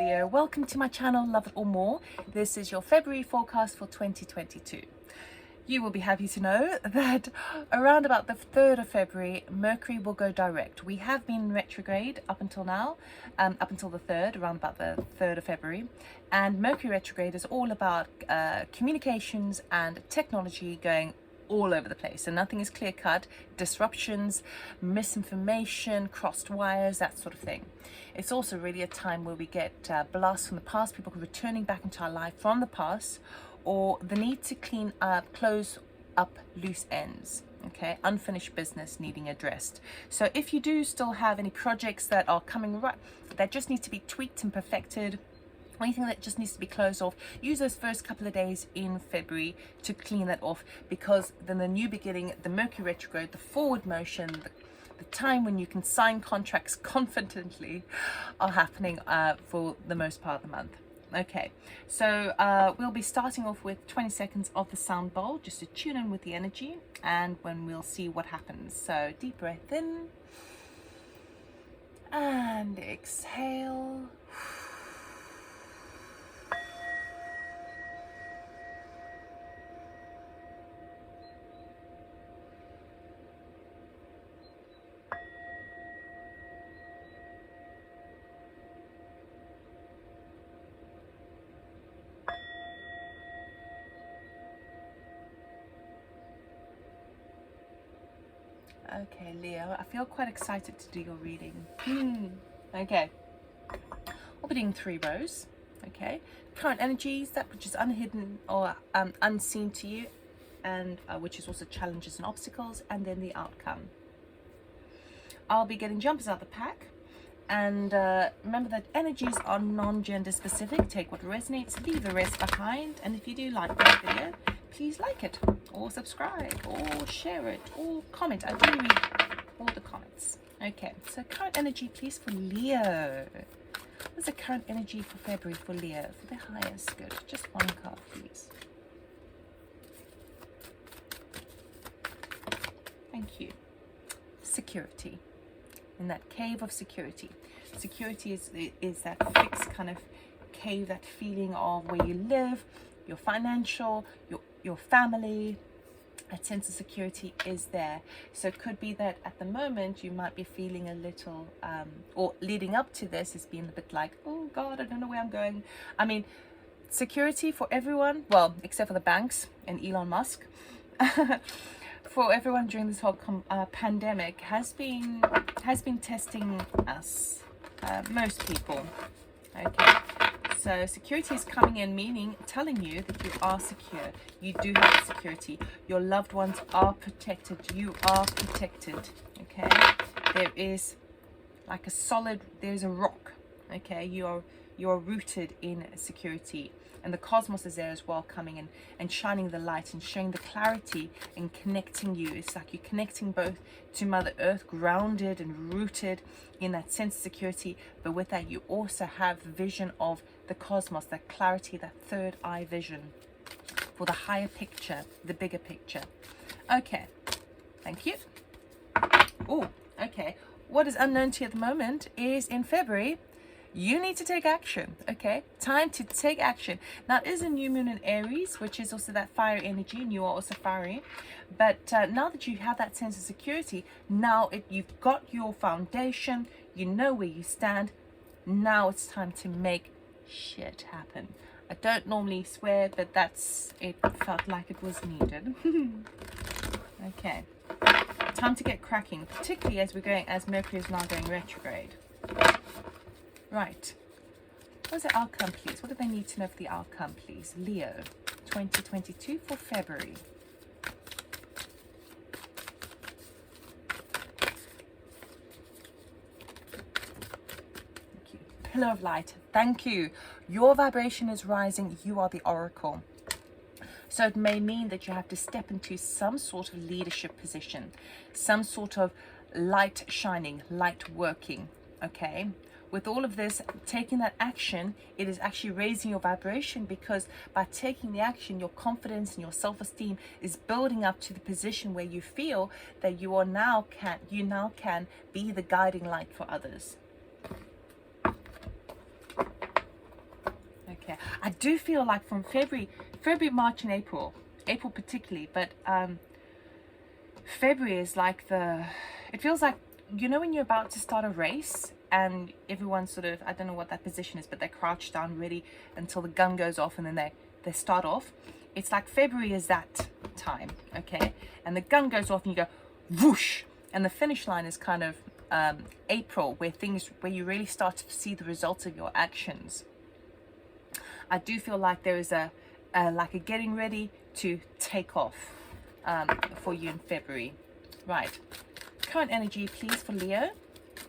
Leo, welcome to my channel, Love It or More. This is your February forecast for 2022. You will be happy to know that around about the 3rd of February, Mercury will go direct. We have been in retrograde up until now, up until the 3rd, around about the 3rd of February. And Mercury retrograde is all about communications and technology going all over the place, and nothing is clear cut. Disruptions, misinformation, crossed wires, that sort of thing. It's also really a time where we get blasts from the past, people returning back into our life from the past, or the need to clean up, close up loose ends. Okay, unfinished business needing addressed. So if you do still have any projects that are coming right, that just need to be tweaked and perfected, anything that just needs to be closed off, use those first couple of days in February to clean that off, because then the new beginning, the Mercury retrograde, the forward motion, the time when you can sign contracts confidently are happening for the most part of the month. Okay, so we'll be starting off with 20 seconds of the sound bowl just to tune in with the energy, and when we'll see what happens. So deep breath in and exhale. Okay, Leo, I feel quite excited to do your reading. Okay, we'll be doing 3 rows. Okay, current energies, that which is unhidden or unseen to you, and which is also challenges and obstacles, and then the outcome. I'll be getting jumpers out of the pack, and remember that energies are non-gender specific. Take what resonates, leave the rest behind, and if you do like this video, please like it, or subscribe, or share it, or comment. I do read all the comments. Okay, so current energy, please, for Leo. What's the current energy for February for Leo? For the highest, good. Just one card, please. Thank you. Security. In that cave of security. Security is that fixed kind of cave, that feeling of where you live, your financial, your family, that sense of security is there. So it could be that at the moment you might be feeling a little, or leading up to this has been a bit like, oh God, I don't know where I'm going. I mean, security for everyone, well, except for the banks and Elon Musk, for everyone during this whole pandemic has been testing us, most people. Okay. So security is coming in, meaning telling you that you are secure. You do have security. Your loved ones are protected. You are protected. Okay. There is like a solid, there's a rock. Okay. You are rooted in security. And the cosmos is there as well, coming in and shining the light and showing the clarity and connecting you. It's like you're connecting both to Mother Earth, grounded and rooted in that sense of security. But with that, you also have the vision of the cosmos, that clarity, that third eye vision for the higher picture, the bigger picture. Okay, thank you. Oh, okay. What is unknown to you at the moment is in February, you need to take action. Okay, time to take action. Now it is a new moon in Aries, which is also that fire energy, and you are also fiery. But now that you have that sense of security, now you've got your foundation, you know where you stand. Now it's time to make shit happen. I don't normally swear, but it felt like it was needed. Okay, time to get cracking, particularly as Mercury is now going retrograde. Right, what's the outcome, please? What do they need to know for the outcome, please? Leo, 2022 for February. Thank you. Pillar of light, thank you. Your vibration is rising. You are the oracle. So it may mean that you have to step into some sort of leadership position, some sort of light shining, light working, okay? With all of this, taking that action, it is actually raising your vibration, because by taking the action, your confidence and your self-esteem is building up to the position where you feel that you now can be the guiding light for others. Okay, I do feel like from February, March and April particularly, but February is like it feels like, you know, when you're about to start a race and everyone sort of, I don't know what that position is, but they crouch down ready until the gun goes off and then they start off. It's like February is that time, okay? And the gun goes off and you go whoosh, and the finish line is kind of April, where you really start to see the results of your actions. I do feel like there is a getting ready to take off for you in February. Right, current energy please for Leo.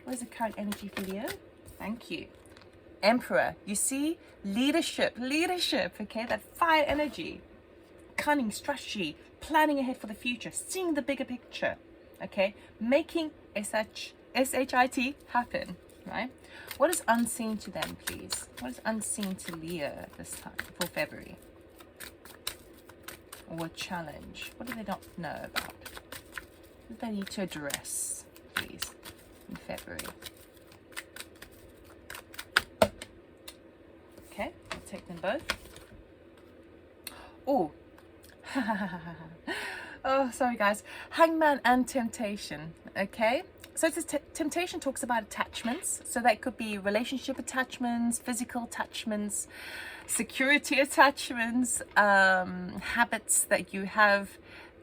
What is the current energy for Leo? Thank you. Emperor. You see, leadership, okay, that fire energy, cunning, strategy, planning ahead for the future, seeing the bigger picture, okay, making SHIT happen, right? What is unseen to them, please? What is unseen to Leo this time for February? Or a challenge? What do they not know about? What do they need to address, please, in February? Okay, I'll take them both. Oh, oh, sorry guys. Hangman and temptation, okay? So temptation talks about attachments. So that could be relationship attachments, physical attachments, security attachments, habits that you have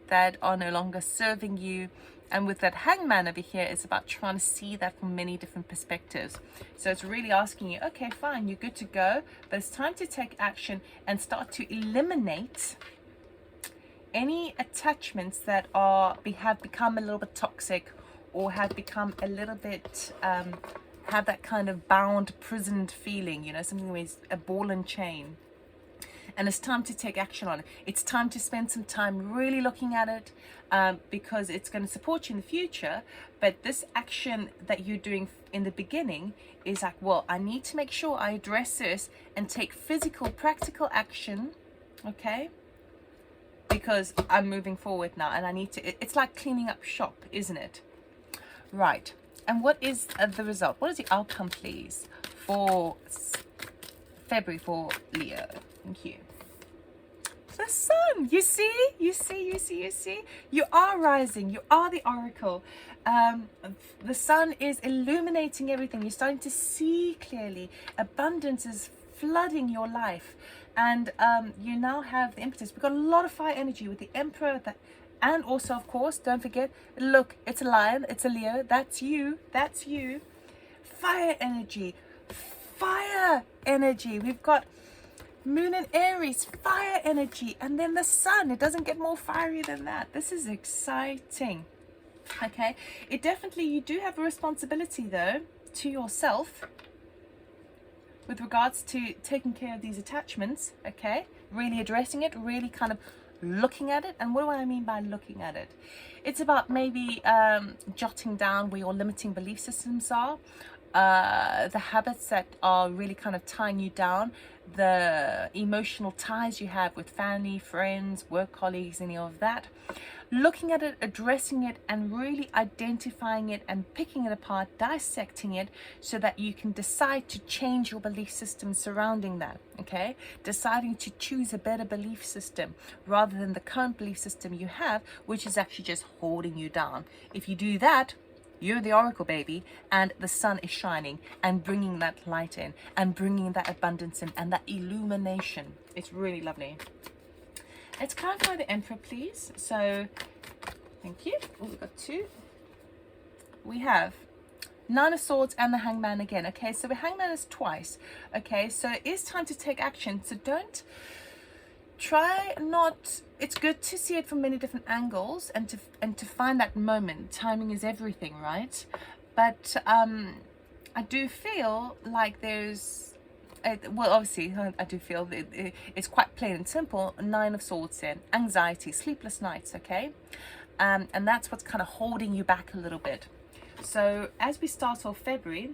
that are no longer serving you. And with that hangman over here, it's about trying to see that from many different perspectives. So it's really asking you, okay, fine, you're good to go, but it's time to take action and start to eliminate any attachments that have become a little bit toxic, or have become a little bit, have that kind of bound, prisoned feeling, you know, something with a ball and chain. And it's time to take action on it. It's time to spend some time really looking at it, because it's going to support you in the future. But this action that you're doing in the beginning is like, well, I need to make sure I address this and take physical, practical action, okay? Because I'm moving forward now and I need to, it's like cleaning up shop, isn't it? Right. And what is the result? What is the outcome, please, for February for Leo? Thank you. The sun. You see? You are rising. You are the oracle. The sun is illuminating everything. You're starting to see clearly. Abundance is flooding your life. And you now have the impetus. We've got a lot of fire energy with the Emperor. And also, of course, don't forget, look, it's a lion, it's a Leo. That's you. That's you. Fire energy. Fire energy. We've got Moon and Aries, fire energy. And then the sun. It doesn't get more fiery than that. This is exciting. Okay. It definitely, you do have a responsibility, though, to yourself with regards to taking care of these attachments. Okay. Really addressing it, really kind of looking at it. And what do I mean by looking at it? It's about maybe jotting down where your limiting belief systems are, the habits that are really kind of tying you down, the emotional ties you have with family, friends, work colleagues, any of that. Looking at it, addressing it, and really identifying it and picking it apart, dissecting it, so that you can decide to change your belief system surrounding that, okay? Deciding to choose a better belief system rather than the current belief system you have, which is actually just holding you down. If you do that, you're the oracle, baby, and the sun is shining and bringing that light in and bringing that abundance in and that illumination. It's really lovely. Let's clarify the Emperor, please. So, thank you. Oh, we've got two. We have Nine of Swords and the Hangman again. Okay, so the Hangman is twice. Okay, so it is time to take action. So don't try not. It's good to see it from many different angles and to find that moment. Timing is everything, right? But I do feel like there's. Well, obviously, I do feel that it's quite plain and simple. Nine of Swords in. Anxiety, sleepless nights, okay? And that's what's kind of holding you back a little bit. So as we start off February,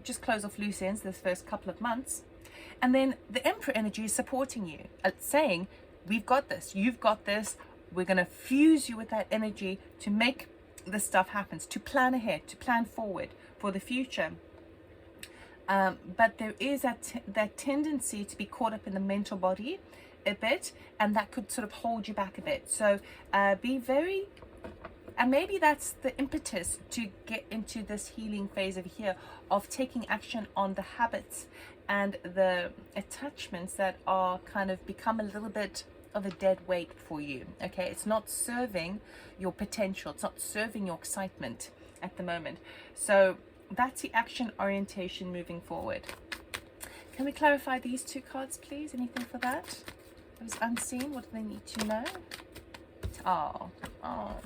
just close off loose ends this first couple of months. And then the Emperor energy is supporting you, saying, we've got this, you've got this. We're going to fuse you with that energy to make this stuff happen, to plan ahead, to plan forward for the future. But there is that tendency to be caught up in the mental body a bit, and that could sort of hold you back a bit. So be very, and maybe that's the impetus to get into this healing phase over here of taking action on the habits and the attachments that are kind of become a little bit of a dead weight for you. Okay, it's not serving your potential, it's not serving your excitement at the moment. So that's the action orientation moving forward. Can we clarify these two cards, please? Anything for that? It was unseen. What do they need to know? Oh,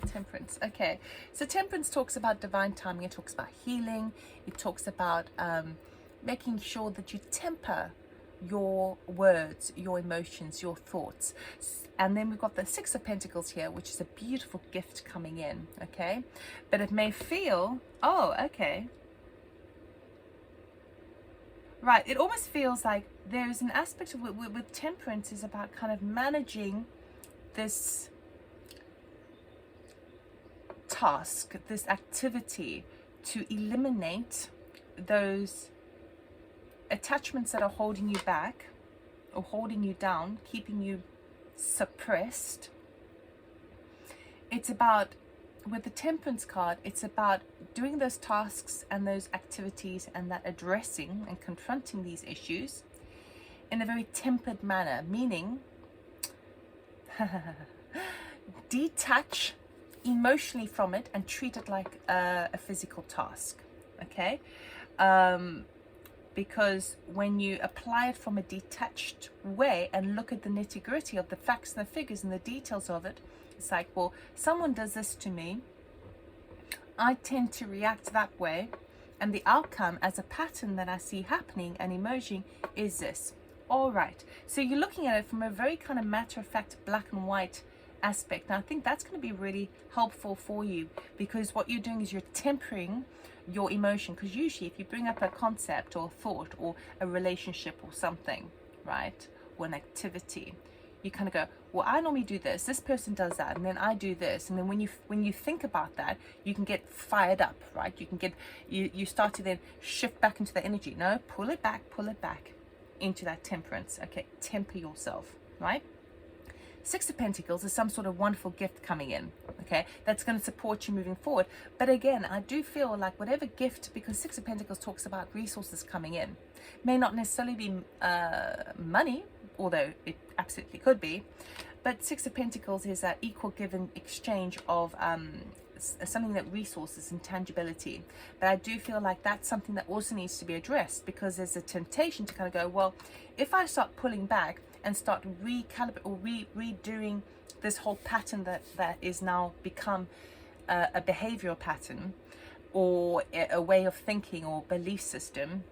Temperance. Okay, so Temperance talks about divine timing. It talks about healing. It talks about making sure that you temper your words, your emotions, your thoughts. And then we've got the Six of Pentacles here, which is a beautiful gift coming in. Okay, but it may feel, oh, okay, right, it almost feels like there's an aspect of with Temperance is about kind of managing this task, this activity, to eliminate those attachments that are holding you back or holding you down, keeping you suppressed. It's about, with the Temperance card, it's about doing those tasks and those activities and that addressing and confronting these issues in a very tempered manner, meaning detach emotionally from it and treat it like a physical task. Okay, because when you apply it from a detached way and look at the nitty-gritty of the facts and the figures and the details of it, it's like, well, someone does this to me, I tend to react that way, and the outcome as a pattern that I see happening and emerging is this. All right, so you're looking at it from a very kind of matter-of-fact black and white aspect. Now I think that's going to be really helpful for you, because what you're doing is you're tempering your emotion, because usually if you bring up a concept or a thought or a relationship or something, right, or an activity, you kind of go, well, I normally do this person does that, and then I do this, and then when you think about that, you can get fired up, right? You can get, you start to then shift back into the energy. No, pull it back into that Temperance. Okay, temper yourself, right? Six of Pentacles is some sort of wonderful gift coming in, okay, that's going to support you moving forward. But again, I do feel like whatever gift, because Six of Pentacles talks about resources coming in, may not necessarily be money, although it absolutely could be, but Six of Pentacles is that equal give and exchange of something that resources and tangibility. But I do feel like that's something that also needs to be addressed, because there's a temptation to kind of go, well, if I start pulling back and start recalibrating or redoing this whole pattern that is now become a behavioral pattern or a way of thinking or belief system,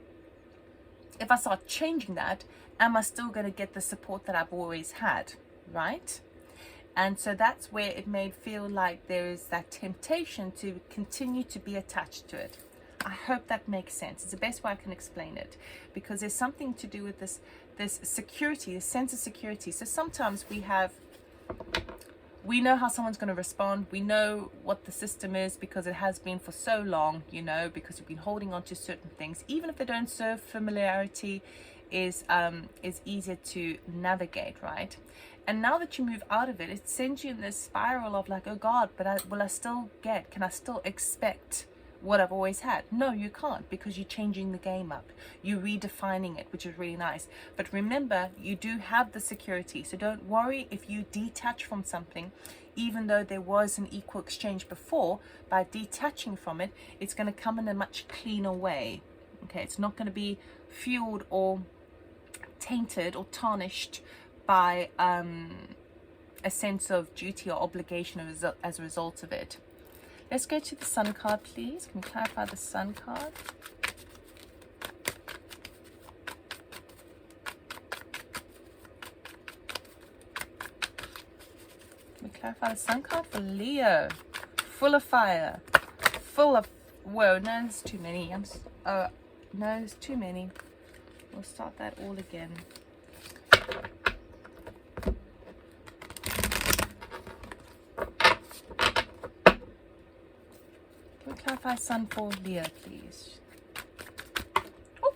if I start changing that, am I still going to get the support that I've always had, right? And so that's where it may feel like there is that temptation to continue to be attached to it. I hope that makes sense. It's the best way I can explain it, because there's something to do with this security, this sense of security. So sometimes we know how someone's going to respond. We know what the system is because it has been for so long, you know, because we've been holding on to certain things, even if they don't serve. Familiarity is easier to navigate, right? And now that you move out of it, it sends you in this spiral of like, oh God, but will I still get? Can I still expect what I've always had? No, you can't, because you're changing the game up. You're redefining it, which is really nice. But remember, you do have the security. So don't worry if you detach from something, even though there was an equal exchange before. By detaching from it, it's going to come in a much cleaner way. Okay, it's not going to be fueled or tainted or tarnished by a sense of duty or obligation as a result of it. Let's go to the Sun card, please. Can we clarify the Sun card? Can we clarify the Sun card for Leo? Full of fire. Full of... Whoa, no, there's too many. No, there's too many. We'll start that all again. Clarify Sun for Leo, please. Oh,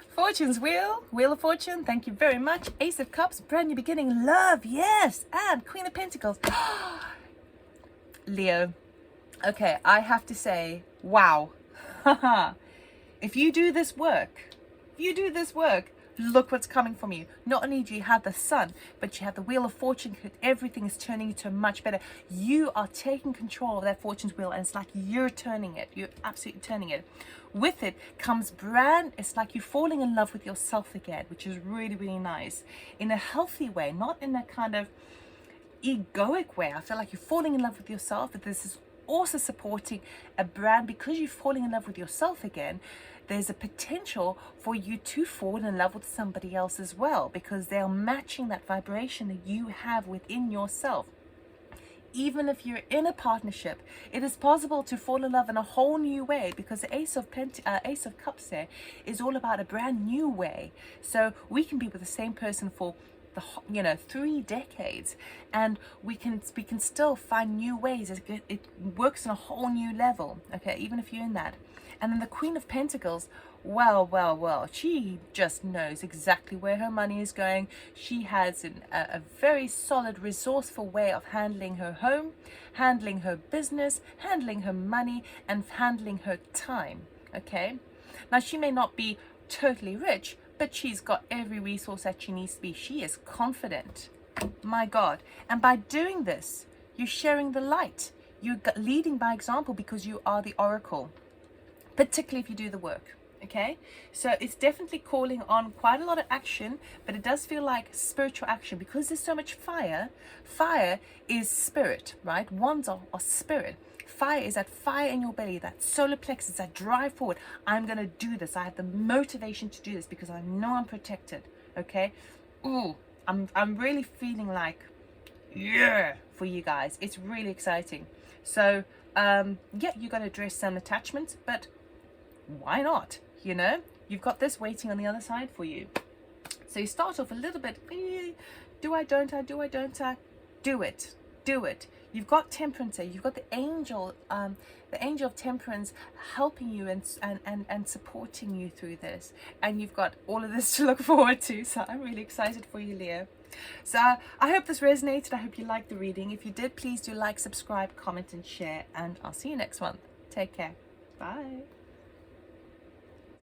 Fortune's wheel, Wheel of Fortune, thank you very much. Ace of Cups, brand new beginning, love, yes, and Queen of Pentacles. Leo, okay, I have to say, wow. If you do this work, look what's coming from you. Not only do you have the sun, but you have the Wheel of Fortune. Everything is turning into much better. You are taking control of that fortune's wheel, and it's like you're turning it. You're absolutely turning it. With it comes it's like you're falling in love with yourself again, which is really, really nice. In a healthy way, not in a kind of egoic way. I feel like you're falling in love with yourself, but this is also supporting a brand. Because you're falling in love with yourself again, there's a potential for you to fall in love with somebody else as well, because they're matching that vibration that you have within yourself. Even if you're in a partnership, it is possible to fall in love in a whole new way, because the Ace of Cups there is all about a brand new way. So we can be with the same person for 3 decades, and we can still find new ways. It works on a whole new level, okay, even if you're in that. And then the Queen of Pentacles, well, she just knows exactly where her money is going. She has a very solid, resourceful way of handling her home, handling her business, handling her money, and handling her time, okay? Now, she may not be totally rich, but she's got every resource that she needs to be. She is confident, my God. And by doing this, you're sharing the light. You're leading by example, because you are the oracle, particularly if you do the work, okay? So it's definitely calling on quite a lot of action, but it does feel like spiritual action, because there's so much fire. Fire is spirit, right? Wands are spirit. Fire is that fire in your belly, that solar plexus, that drive forward. I'm going to do this. I have the motivation to do this because I know I'm protected, okay? Ooh, I'm really feeling like, yeah, for you guys. It's really exciting. So, yeah, you're going to address some attachments, but why not? You've got this waiting on the other side for you. So you start off a little bit, do I, don't I, do I, don't I? Do it. You've got Temperance. You've got the angel of Temperance helping you and supporting you through this. And you've got all of this to look forward to. So I'm really excited for you, Leo. So I hope this resonated. I hope you liked the reading. If you did, please do like, subscribe, comment, and share. And I'll see you next month. Take care. Bye.